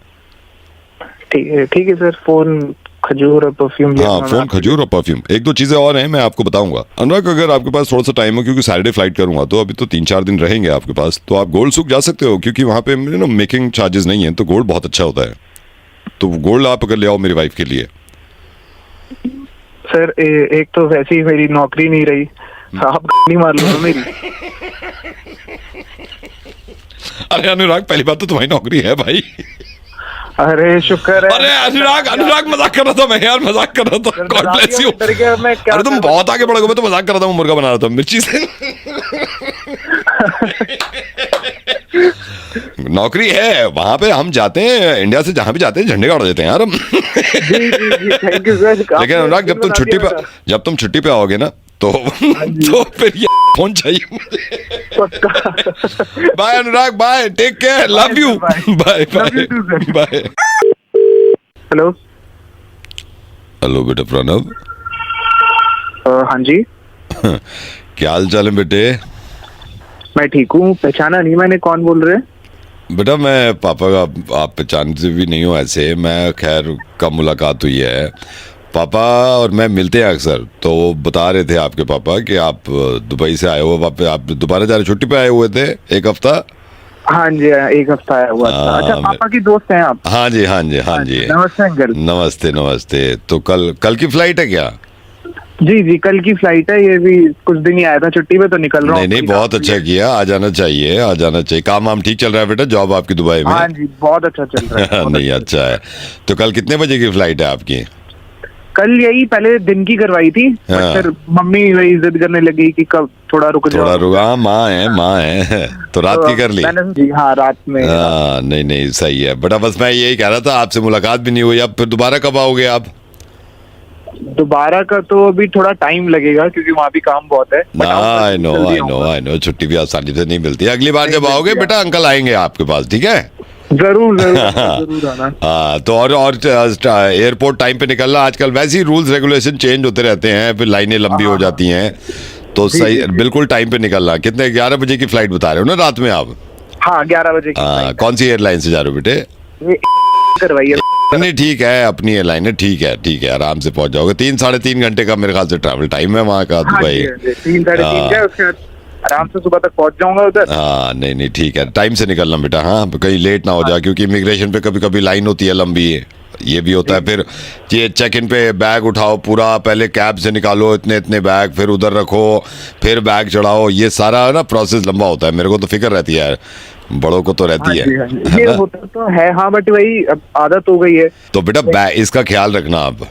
[SPEAKER 2] ठीक
[SPEAKER 4] है सर। फोन, खजूर और परफ्यूम।
[SPEAKER 2] हाँ, फोन, खजूर और परफ्यूम, 1-2 चीज़ें और हैं, मैं आपको बताऊंगा। अनुराग, अगर आपके पास थोड़ा सा टाइम हो, क्योंकि सैटरडे फ्लाइट करूंगा तो अभी तो 3-4 दिन रहेंगे आपके पास, तो आप गोल्ड सुक जा सकते हो, क्योंकि वहाँ पे मेकिंग चार्जेस नहीं है, तो गोल्ड बहुत अच्छा होता है। तो गोल्ड आप अगर ले आओ मेरी वाइफ के लिए।
[SPEAKER 4] सर एक तो वैसे ही मेरी नौकरी नहीं रही, आप नहीं मार लो मेरी।
[SPEAKER 2] अरे अनुराग, पहली बात तो तुम्हारी नौकरी है भाई।
[SPEAKER 4] अरे शुक्र है।
[SPEAKER 2] अरे अनुराग मजाक कर रहा था मैं यार, मजाक कर रहा था। God bless you. अरे तुम बहुत आगे बढ़ गए, मैं तो मजाक कर रहा था, मुर्गा बना रहा था मिर्ची से। नौकरी है वहां पे, हम जाते हैं इंडिया से जहां भी जाते हैं झंडे गाड़ देते हैं यार हम।
[SPEAKER 4] जी जी जी, थैंक यू सर।
[SPEAKER 2] लेकिन अनुराग जब तुम छुट्टी पे आओगे ना तो फिर ये फोन चाहिए मुझे।
[SPEAKER 4] पक्का।
[SPEAKER 2] Bye Anurag, bye, take care, love you, bye bye bye.
[SPEAKER 4] Hello.
[SPEAKER 2] Hello बेटा प्रणव।
[SPEAKER 4] हाँ जी।
[SPEAKER 2] क्या हाल चाल है बेटे?
[SPEAKER 4] मैं ठीक हूँ, पहचाना नहीं मैंने, कौन बोल रहे हैं?
[SPEAKER 2] बेटा मैं पापा का, आप पहचानते भी नहीं हो ऐसे, मैं खैर कब मुलाकात हुई है, पापा और मैं मिलते हैं अक्सर, तो वो बता रहे थे आपके पापा कि आप दुबई से आए हो, वापस आप दोबारा जा रहे, छुट्टी पे आए हुए थे एक हफ्ता।
[SPEAKER 4] हाँ जी, एक हफ्ता आया हुआ था। अच्छा, पापा की दोस्त हैं आप?
[SPEAKER 2] हाँ जी हाँ जी हाँ जी।
[SPEAKER 4] नमस्ते अंकल।
[SPEAKER 2] नमस्ते नमस्ते। तो कल की फ्लाइट है क्या?
[SPEAKER 4] जी जी, कल की फ्लाइट है, ये भी कुछ दिन ही आया था छुट्टी पे, तो निकल रहा हूँ।
[SPEAKER 2] नहीं बहुत अच्छा किया, आ जाना चाहिए, आ जाना चाहिए। काम वाम ठीक चल रहा है बेटा? जॉब आपकी दुबई में?
[SPEAKER 4] हाँ जी, बहुत अच्छा चल रहा है।
[SPEAKER 2] नहीं अच्छा है। तो कल कितने बजे की फ्लाइट है आपकी?
[SPEAKER 4] कल यही पहले दिन की करवाई थी,
[SPEAKER 2] हाँ।
[SPEAKER 4] फिर मम्मी वही जिद करने लगी कि कब थोड़ा रुक जाओ।
[SPEAKER 2] थोड़ा रुका, माँ है तो रात की कर ली?
[SPEAKER 4] जी हाँ, रात में।
[SPEAKER 2] हाँ नहीं सही है बेटा। बस मैं यही कह रहा था, आपसे मुलाकात भी नहीं हुई, अब फिर दोबारा कब आओगे आप?
[SPEAKER 4] दोबारा का तो अभी थोड़ा टाइम लगेगा क्योंकि वहाँ भी काम बहुत है।
[SPEAKER 2] आई नो छुट्टी भी आसानी से नहीं मिलती है। अगली बार जब आओगे बेटा अंकल आएंगे आपके पास, ठीक है?
[SPEAKER 4] जरूर जरूर आना।
[SPEAKER 2] हाँ तो और एयरपोर्ट टाइम पे निकलना। आजकल वैसे ही रूल्स रेगुलेशन चेंज होते रहते हैं, फिर लाइनें लंबी हो जाती हैं, तो सही बिल्कुल टाइम पे निकलना। कितने 11 बजे की फ्लाइट बता रहे हो ना रात में आप?
[SPEAKER 4] हाँ 11 बजे की।
[SPEAKER 2] हाँ कौन सी एयरलाइन से जा रहे हो बेटे?
[SPEAKER 4] करवाइए।
[SPEAKER 2] नहीं ठीक है, अपनी एयरलाइन है, ठीक है आराम से पहुंच जाओगे। 3-3.5 घंटे का मेरे ख्याल से ट्रैवल टाइम है वहाँ का दुबई।
[SPEAKER 4] 3-3.5 का, उसके बाद आराम से सुबह तक पहुंच जाऊंगा उधर।
[SPEAKER 2] हाँ नहीं ठीक है, टाइम से निकलना बेटा। हाँ कहीं लेट ना हो जाए, क्योंकि इमिग्रेशन पे कभी कभी लाइन होती है लंबी, ये भी होता है। फिर ये चेक इन पे बैग उठाओ पूरा, पहले कैब से निकालो इतने बैग, फिर उधर रखो, फिर बैग चढ़ाओ, ये सारा ना प्रोसेस लंबा होता है। मेरे को तो फिक्र रहती है, बड़ों को तो रहती है।
[SPEAKER 4] ये होता तो है हाँ, बट वही अब आदत हो गई है।
[SPEAKER 2] तो बेटा बैग इसका ख्याल रखना आप,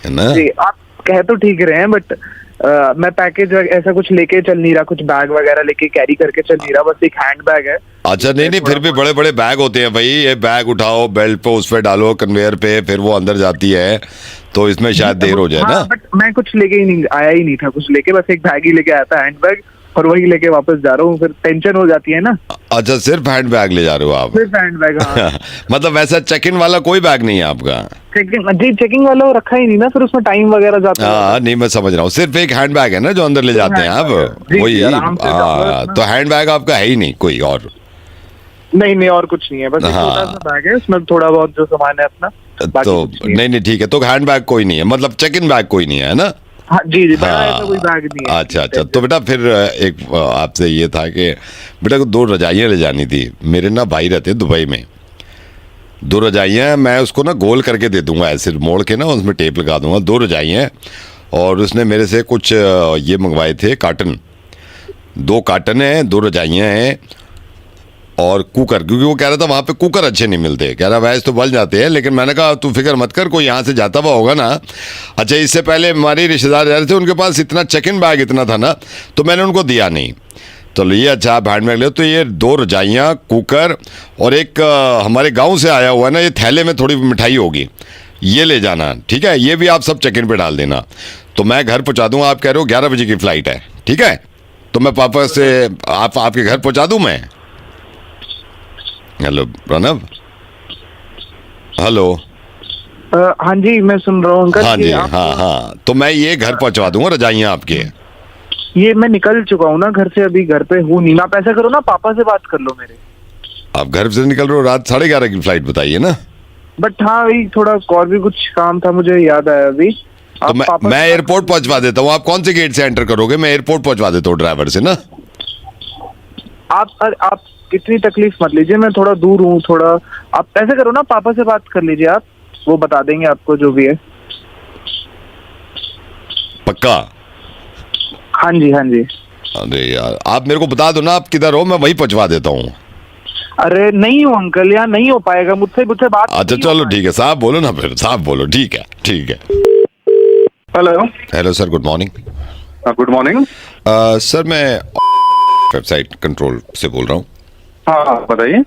[SPEAKER 2] है ना?
[SPEAKER 4] जी, आप कह तो ठीक रहे हैं, बट मैं पैकेज ऐसा कुछ लेके चल नहीं रहा, कुछ बैग वगैरह लेके कैरी करके चल नहीं रहा, बस एक हैंड बैग है।
[SPEAKER 2] अच्छा नहीं फिर भी बड़े बड़े बैग होते हैं भाई। ये बैग उठाओ, बेल्ट पे उस पे डालो, कन्वेयर पे, फिर वो अंदर जाती है, तो इसमें शायद देर हो जाए ना।
[SPEAKER 4] बट मैं कुछ लेके ही नहीं था कुछ लेके, बस एक बैग ही लेके आया था, हैंड बैग, और वही लेके वापस जा रहा हूँ। फिर टेंशन हो जाती है ना।
[SPEAKER 2] अच्छा सिर्फ हैंड बैग ले जा रहे हो आप?
[SPEAKER 4] सिर्फ हैंड बैग। हाँ।
[SPEAKER 2] मतलब वैसा चेक इन वाला कोई बैग नहीं है आपका?
[SPEAKER 4] चेकिंग वाला रखा ही नहीं ना, फिर उसमें टाइम वगैरह जाता है।
[SPEAKER 2] हाँ नहीं मैं समझ रहा हूँ, सिर्फ एक हैंड बैग है ना जो अंदर ले जाते हैं आप, वही। हाँ तो हैंड बैग आपका है ही नहीं कोई और?
[SPEAKER 4] नहीं और कुछ नहीं है, बस एक छोटा सा बैग है, उसमें थोड़ा बहुत जो सामान है अपना।
[SPEAKER 2] तो नहीं ठीक है, तो हैंड बैग कोई नहीं है, मतलब चेक इन बैग कोई नहीं है ना?
[SPEAKER 4] हाँ जी ऐसा कोई बैग नहीं है।
[SPEAKER 2] अच्छा तो बेटा फिर एक आपसे ये था कि बेटा को 2 रजाइयाँ ले जानी थी। मेरे ना भाई रहते दुबई में, 2 रजाइयाँ, मैं उसको ना गोल करके दे दूंगा, ऐसे मोड़ के ना उसमें टेप लगा दूंगा। 2 रजाइयाँ, और उसने मेरे से कुछ ये मंगवाए थे कार्टन, 2 कार्टन है, 2 रजाइयाँ हैं, और कुकर, क्योंकि वो कह रहा था वहाँ पे कुकर अच्छे नहीं मिलते। कह रहा वैसे तो बल जाते हैं, लेकिन मैंने कहा तू फिक्र मत कर, कोई यहाँ से जाता हुआ होगा ना। अच्छा इससे पहले हमारे रिश्तेदार जा रहे थे, उनके पास इतना चेक इन बैग इतना था ना, तो मैंने उनको दिया नहीं। तो लिए अच्छा आप हैंड बैग ले, तो ये 2 रजाइयाँ, कुकर, और एक हमारे गाँव से आया हुआ ना ये थैले में थोड़ी मिठाई होगी, ये ले जाना, ठीक है? ये भी आप सब चेक इन पे डाल देना, तो मैं घर पहुँचा दूँगा। आप कह रहे हो 11 बजे की फ़्लाइट है, ठीक है? तो मैं पापा से आपके घर पहुँचा दूँ मैं? Hello Pranav, hello.
[SPEAKER 4] हाँ जी मैं सुन रहा हूँ अंकल।
[SPEAKER 2] हाँ जी हाँ तो मैं ये घर पहुंचवा दूंगा रजाइयाँ आपके।
[SPEAKER 4] ये मैं निकल चुका हूँ ना घर से, अभी घर पे हूँ नहीं। आप ऐसा करो ना, पापा से बात कर लो मेरे।
[SPEAKER 2] आप घर से निकल रहे हो, रात 11:30 की फ्लाइट बताइए ना?
[SPEAKER 4] बट हाँ वही थोड़ा और भी कुछ काम था, मुझे याद आया अभी।
[SPEAKER 2] तो मैं एयरपोर्ट पहुंचवा देता हूँ। आप कौन से गेट से एंटर करोगे? मैं एयरपोर्ट पहुंचवा देता हूँ ड्राइवर से ना।
[SPEAKER 4] आप इतनी तकलीफ मत लीजिए, मैं थोड़ा दूर हूँ थोड़ा। आप ऐसे करो ना, पापा से बात कर लीजिए आप, वो बता देंगे आपको जो भी है।
[SPEAKER 2] पक्का?
[SPEAKER 4] हाँ जी।
[SPEAKER 2] अरे यार आप मेरे को बता दो ना आप किधर हो, मैं वहीं पहुंचवा देता हूँ।
[SPEAKER 4] अरे नहीं हो अंकल, यहाँ नहीं हो पाएगा, मुझसे बात।
[SPEAKER 2] अच्छा चलो ठीक है, साहब बोलो ना, फिर साहब बोलो। ठीक है। Hello sir, good morning.
[SPEAKER 3] Good morning
[SPEAKER 2] sir मैं वेबसाइट कंट्रोल से बोल रहा हूँ।
[SPEAKER 3] हाँ बताइए।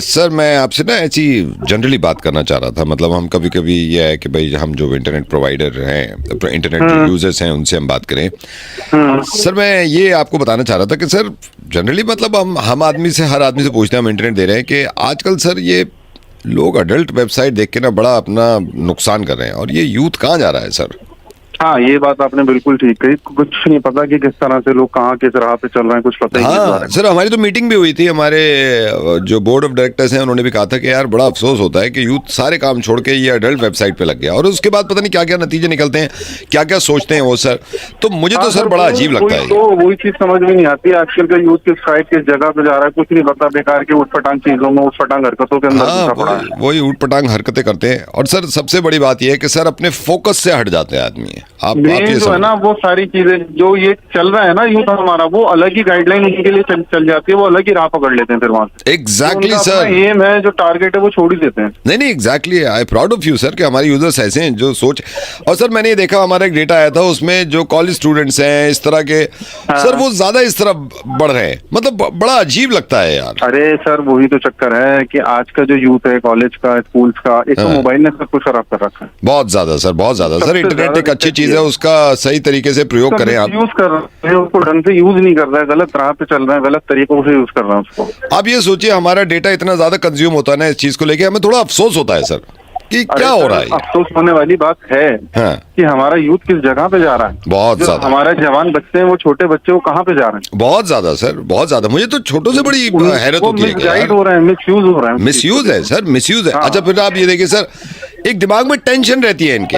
[SPEAKER 2] सर मैं आपसे ना ऐसी जनरली बात करना चाह रहा था। मतलब हम कभी कभी ये है कि भाई हम जो इंटरनेट प्रोवाइडर हैं, इंटरनेट जो यूजर्स हैं, उनसे हम बात करें। सर मैं ये आपको बताना चाह रहा था कि सर जनरली मतलब हम आदमी से, हर आदमी से पूछते हैं, हम इंटरनेट दे रहे हैं कि आजकल सर ये लोग अडल्ट वेबसाइट देख के ना बड़ा अपना नुकसान कर रहे हैं, और ये यूथ कहाँ जा रहा है सर?
[SPEAKER 5] हाँ, ये बात आपने बिल्कुल ठीक कही। कुछ नहीं पता कि किस तरह से लोग कहाँ किस राह पे चल रहे हैं, कुछ पता ही नहीं।
[SPEAKER 2] हाँ सर, हमारी तो मीटिंग भी हुई थी, हमारे जो बोर्ड ऑफ डायरेक्टर्स हैं उन्होंने भी कहा था कि यार बड़ा अफसोस होता है कि यूथ सारे काम छोड़ के ये अडल्ट वेबसाइट पे लग गया, और उसके बाद पता नहीं क्या क्या नतीजे निकलते हैं, क्या क्या सोचते हैं वो सर। तो मुझे तो सर बड़ा अजीब लगता है।
[SPEAKER 5] तो वही चीज समझ में नहीं आती आजकल का यूथ किस साइड किस जगह पे जा रहा है, कुछ नहीं पता। बेकार के उठपटांग चीजों में, उठपटांग हरकतों के अंदर पड़ा है।
[SPEAKER 2] वही उठपटांग हरकतें करते हैं। और सर सबसे बड़ी बात यह है कि सर अपने फोकस से हट जाते हैं आदमी। आप ये
[SPEAKER 5] है ना, वो सारी चीजें जो ये चल रहा है ना यूथ हमारा, वो अलग ही गाइडलाइन उनके लिए चल जाती है, वो अलग ही राह पकड़ लेते हैं फिर वहां से।
[SPEAKER 2] एग्जैक्टली सर,
[SPEAKER 5] एम है जो टारगेट है वो छोड़ ही देते हैं।
[SPEAKER 2] नहीं exactly, I proud of you sir कि हमारे यूजर्स ऐसे हैं जो सोच। और सर मैंने ये देखा, हमारा एक डेटा आया था उसमें जो कॉलेज स्टूडेंट्स हैं इस तरह के, सर वो ज्यादा इस तरह बढ़ रहे हैं। मतलब बड़ा अजीब लगता है यार।
[SPEAKER 5] अरे सर वही तो चक्कर है कि आज का जो यूथ है, कॉलेज का, स्कूल्स का, एक तो मोबाइल ने सब कुछ खराब कर रखा है।
[SPEAKER 2] बहुत ज्यादा सर, बहुत ज्यादा सर। इंटरनेट एक अच्छी चीज है, उसका सही तरीके से प्रयोग करें आप।
[SPEAKER 5] यूज कर रहे हैं उसको, ढंग से यूज नहीं कर रहा है, गलत राह पे चल रहा है, गलत तरीकों से यूज कर रहा है उसको।
[SPEAKER 2] आप ये सोचिए, हमारा डेटा इतना ज्यादा कंज्यूम होता है ना इस चीज को लेके, हमें थोड़ा अफसोस होता है सर कि क्या हो रहा है।
[SPEAKER 5] अफसोस होने वाली बात है कि हमारा यूथ किस जगह पे जा रहा है।
[SPEAKER 2] बहुत ज्यादा
[SPEAKER 5] हमारे जवान बच्चे हैं, वो छोटे बच्चे, वो कहाँ पे जा रहे हैं?
[SPEAKER 2] बहुत ज्यादा सर, बहुत ज्यादा। मुझे तो छोटों से बड़ी हैरत होती है।
[SPEAKER 5] मिसगाइड हो रहे हैं, मिसयूज हो रहे हैं।
[SPEAKER 2] मिसयूज है सर, मिसयूज है। अच्छा फिर आप ये देखिए सर, एक दिमाग में टेंशन रहती है इनके,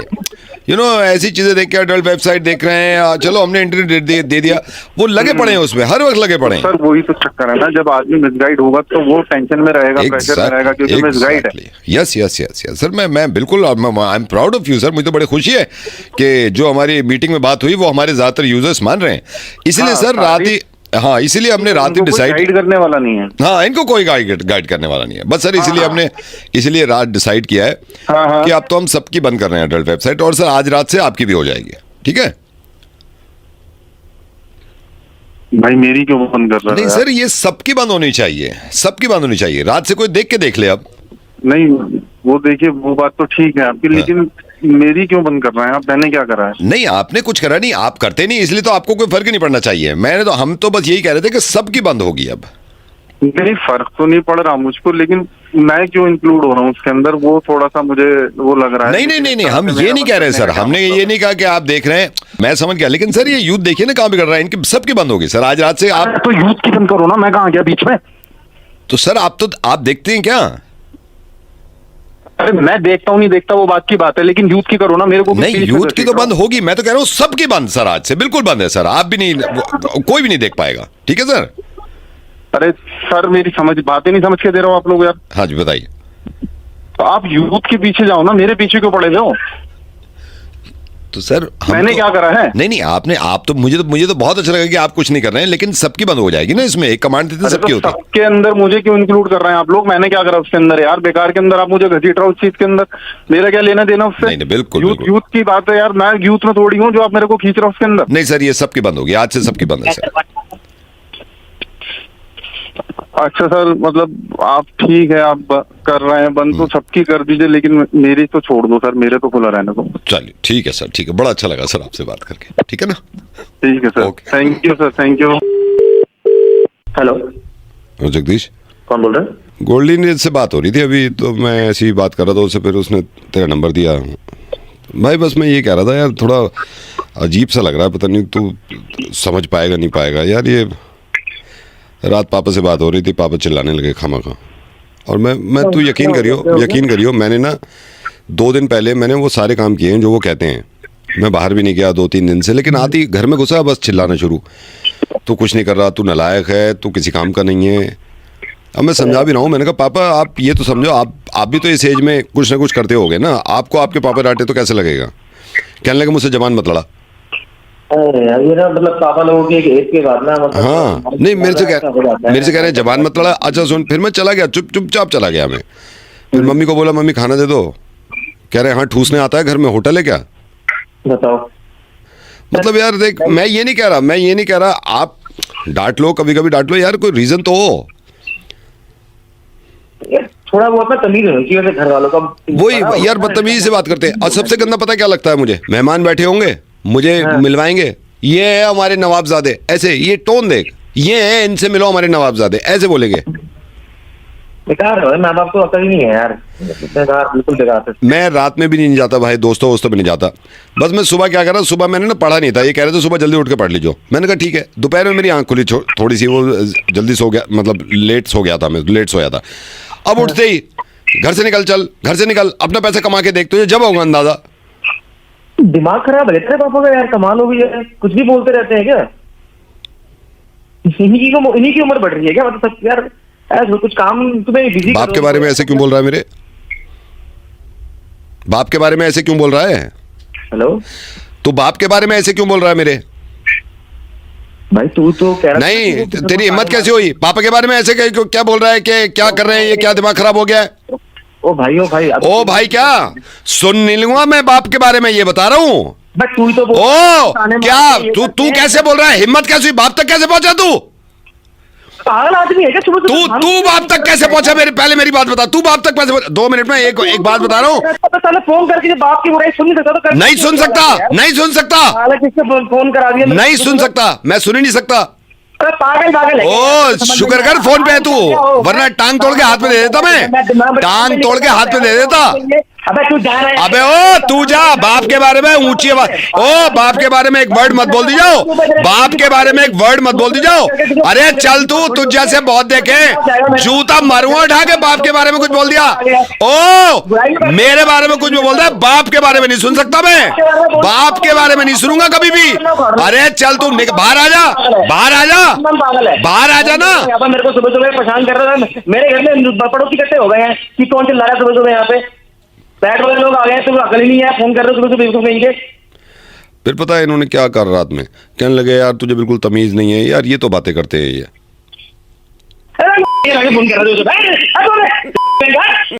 [SPEAKER 2] ऐसी चीजें देख के, अडल्ट वेबसाइट देख रहे हैं, चलो हमने इंटरनेट दे दिया, वो लगे पड़े हैं उसमें, हर वक्त लगे पड़े हैं।
[SPEAKER 5] सर वही तो चक्कर है ना, जब आदमी मिसगाइड होगा तो वो टेंशन में रहेगा, प्रेशर में रहेगा, क्योंकि मिसगाइड है।
[SPEAKER 2] Yes yes yes yes sir, मैं बिल्कुल, I am proud of you sir. मुझे तो बड़ी खुशी है कि जो हमारी मीटिंग में बात हुई वो हमारे ज्यादातर यूजर्स मान रहे हैं। इसीलिए सर रात ही, हाँ इसीलिए हमने रात ही डिसाइड,
[SPEAKER 5] गाइड करने वाला नहीं है।
[SPEAKER 2] हाँ, इनको कोई गाइड करने वाला नहीं है बस सर। इसलिए हमने इसलिए रात डिसाइड किया है कि अब तो हम सबकी बंद कर रहे हैं अडल्ट वेबसाइट, और सर आज रात से आपकी भी हो जाएगी, ठीक है?
[SPEAKER 5] भाई मेरी क्यों बंद कर रहा है?
[SPEAKER 2] नहीं सर, ये सबकी बंद होनी चाहिए, सबकी बंद होनी चाहिए। रात से कोई देख के देख ले। अब
[SPEAKER 5] नहीं, वो देखिए वो बात तो ठीक है आपकी, लेकिन मेरी क्यों बंद कर रहे हैं आप? मैंने क्या करा है?
[SPEAKER 2] नहीं, आपने कुछ करा नहीं, आप करते नहीं, इसलिए तो आपको कोई फर्क ही नहीं पड़ना चाहिए। हम तो बस यही कह रहे थे कि सबकी बंद होगी अब।
[SPEAKER 5] नहीं, फर्क तो नहीं पड़ रहा मुझको, लेकिन मैं क्यों इंक्लूड हो रहा हूँ उसके अंदर, वो थोड़ा सा मुझे वो लग रहा है।
[SPEAKER 2] नहीं, हम ये नहीं कह रहे सर, हमने ये नहीं कहा कि आप देख रहे हैं, मैं समझ गया। लेकिन सर ये यूथ देखिए ना कहाँ बिगड़ रहा है, इनकी सबकी बंद होगी सर आज रात से। आप
[SPEAKER 3] तो यूथ की बंद करो ना, मैं कहाँ गया बीच में?
[SPEAKER 2] तो सर आप देखते हैं क्या?
[SPEAKER 3] अरे मैं देखता हूँ नहीं देखता वो बात की बात है, लेकिन यूथ की करो ना, मेरे को भी।
[SPEAKER 2] नहीं, यूथ की तो बंद होगी, मैं तो कह रहा हूँ सबकी बंद सर आज से, बिल्कुल बंद है सर। आप भी नहीं, कोई भी नहीं देख पाएगा, ठीक है सर?
[SPEAKER 5] अरे सर मेरी बातें नहीं समझ के दे रहा हूँ आप लोग यार।
[SPEAKER 2] हाँ जी बताइए।
[SPEAKER 5] तो आप यूथ के पीछे जाओ ना, मेरे पीछे क्यों पड़े हो?
[SPEAKER 2] तो सर
[SPEAKER 5] मैंने क्या करा है?
[SPEAKER 2] नहीं, आप तो मुझे तो बहुत अच्छा लगा कि आप कुछ नहीं कर रहे हैं, लेकिन सबकी बंद हो जाएगी ना इसमें। एक कमांड देते सबकी होती है।
[SPEAKER 5] सबके अंदर मुझे क्यों इंक्लूड कर रहे हैं आप लोग? मैंने क्या करा उसके अंदर यार? बेकार के अंदर आप मुझे घसीट रहे हो उस चीज के अंदर, मेरा क्या लेना देना उससे?
[SPEAKER 2] नहीं, बिल्कुल
[SPEAKER 5] यूथ की बात है यार, मैं यूथ में थोड़ी हूँ जो आप मेरे को खींच रहे हो उसके अंदर।
[SPEAKER 2] नहीं सर, ये सबकी बंद होगी, आज से सबकी बंद है सर।
[SPEAKER 5] अच्छा सर, मतलब आप ठीक है, आप कर रहे हैं बंद, तो सबकी कर दीजिए, लेकिन मेरी तो छोड़ दो सर, मेरे तो खुला रहने दो।
[SPEAKER 2] चलिए ठीक है सर, ठीक है, बड़ा अच्छा लगा सर आपसे बात करके, ठीक है ना?
[SPEAKER 5] ठीक है sir, thank you sir, thank you.
[SPEAKER 3] Hello
[SPEAKER 1] Jagdish,
[SPEAKER 3] कौन बोल रहे हैं?
[SPEAKER 1] गोल्डी से बात हो रही थी अभी, तो मैं ऐसी ही बात कर रहा था उससे, फिर उसने तेरा नंबर दिया भाई। बस मैं ये कह रहा था यार, थोड़ा अजीब सा लग रहा है, पता नहीं तू समझ पाएगा नहीं पाएगा यार। ये रात पापा से बात हो रही थी, पापा चिल्लाने लगे खामखा, और मैं तू यकीन करियो मैंने ना 2 दिन पहले मैंने वो सारे काम किए हैं जो वो कहते हैं। मैं बाहर भी नहीं गया 2-3 दिन से, लेकिन आती घर में घुसा बस चिल्लाना शुरू, तू कुछ नहीं कर रहा, तू नालायक है, तू किसी काम का नहीं है। अब मैं समझा भी रहा हूँ, मैंने कहा पापा आप ये तो समझो, आप भी तो इस एज में कुछ ना कुछ करते होगे ना, आपको आपके पापा डांटे तो कैसे लगेगा? कहने लगे मुझसे जबान मत लड़ा।
[SPEAKER 6] ये ना मतलब पापा लोगों की एक एज के बाद ना, मतलब
[SPEAKER 1] हाँ नहीं, मेरे से कह रहे हैं जबान मत लड़ा। अच्छा सुन, फिर मैं चला गया, चुपचाप चला गया मैं। फिर मम्मी को बोला मम्मी खाना दे दो, कह रहे हाँ ठूसने आता है घर में, होटल है क्या?
[SPEAKER 6] बताओ।
[SPEAKER 1] मतलब यार देख, मैं ये नहीं कह रहा आप डांट लो, कभी कभी डांट लो यार, कोई रीजन तो हो।
[SPEAKER 6] थोड़ा बहुत ना तमीज होनी चाहिए वैसे घर वालों का।
[SPEAKER 1] वही यार बदतमीजी से बात करते हैं। और सबसे गंदा पता है क्या लगता है मुझे, मेहमान बैठे होंगे मुझे मिलवाएंगे, ये है हमारे नवाबजादे, ऐसे ये टोन देख, ये है इनसे मिलो हमारे नवाबजादे, ऐसे बोलेंगे।
[SPEAKER 6] बेकार है, माँ बाप को अकल ही नहीं है यार, बेकार, बिल्कुल बेकार है।
[SPEAKER 1] मैं रात में भी नहीं जाता भाई, दोस्तों में नहीं जाता। बस मैं सुबह क्या कर रहा, सुबह मैंने ना पढ़ा नहीं था, ये कह रहे थे सुबह जल्दी उठ के पढ़ लीजिए। मैंने कहा ठीक है। दोपहर में मेरी आंख खुली थोड़ी सी, वो जल्दी सो गया, मतलब लेट सो गया था, मैं लेट सोया था। अब उठते ही घर से निकल, चल घर से निकल, अपना पैसा कमा के देख, तुझे जब होगा अंदाजा।
[SPEAKER 6] दिमाग खराब है तेरे पापा का यार, कमाल हो गई है, कुछ भी बोलते रहते हैं क्या? इन्हीं की उम्र बढ़ रही है क्या? मतलब यार ऐसा कुछ काम तुम्हें बिजी।
[SPEAKER 1] बाप के बारे में ऐसे क्यों बोल रहा है मेरे? बाप के बारे में ऐसे क्यों बोल रहा है?
[SPEAKER 6] हेलो,
[SPEAKER 1] तू बाप के बारे में ऐसे क्यों बोल रहा है मेरे?
[SPEAKER 6] भाई तू तो कह रहा
[SPEAKER 1] नहीं, तेरी हिम्मत कैसे हुई पापा के बारे में ऐसे क्या बोल रहा है कि क्या कर रहे हैं ये, क्या दिमाग खराब हो गया है?
[SPEAKER 6] ओ भाई
[SPEAKER 1] ओ भाई क्या सुन नहीं लूंगा मैं बाप के बारे में, ये बता रहा हूँ।
[SPEAKER 6] बट तू ही तो
[SPEAKER 1] ओ क्या तू कैसे बोल रहा है? हिम्मत कैसे हुई? बाप तक कैसे पहुंचा तू?
[SPEAKER 6] पागल आदमी है क्या?
[SPEAKER 1] तू बाप तक कैसे पहुंचा? पहले मेरी बात बता, तू बाप तक कैसे पहुंचा? 2 मिनट में एक बात बता रहा हूँ।
[SPEAKER 6] पहले फोन करके बाप की बुराई सुन नहीं सकता तो
[SPEAKER 1] नहीं सुन सकता, नहीं सुन सकता,
[SPEAKER 6] किससे फोन करा दिया?
[SPEAKER 1] नहीं सुन सकता, मैं सुन ही नहीं सकता।
[SPEAKER 6] पागल है।
[SPEAKER 1] ओ शुक्र कर फोन पे है तू, वरना टांग तोड़ के हाथ में दे देता मैं, टांग तोड़ के हाथ में दे देता।
[SPEAKER 6] अबे तू जा रहा है?
[SPEAKER 1] अबे ओ तू जा, बाप के बारे में ऊंची आवाज, ओ बाप के बारे में एक वर्ड मत बोल दी जाओ, बाप के बारे में एक वर्ड मत बोल दी जाओ। अरे चल तू, तुझ जैसे बहुत देखे, जूता मारूंगा उठा के, बाप के बारे में कुछ बोल दिया। ओ मेरे बारे में कुछ भी बोल रहा है, बाप के बारे में नहीं सुन सकता मैं, बाप के बारे में नहीं सुनूंगा कभी भी। अरे चल तू बाहर आ जा, बाहर आ जा, बाहर आ जा ना।
[SPEAKER 6] मेरे को सुबह सुबह परेशान कर रहा था, मेरे घर में पड़ोसी इकट्ठे हो गए हैं कि कौन चिल्ला रहा है सुबह सुबह यहाँ पे, बैठ वाले लोग आ गए, तुम अकल ही नहीं है, फोन कर रहे हो सुबह सुबह कहीं के।
[SPEAKER 1] फिर पता है इन्होंने क्या कर रात में, कहने लगे यार तुझे बिल्कुल तमीज नहीं है यार, ये तो बातें करते हैं ये।
[SPEAKER 6] फोन कर रहे हो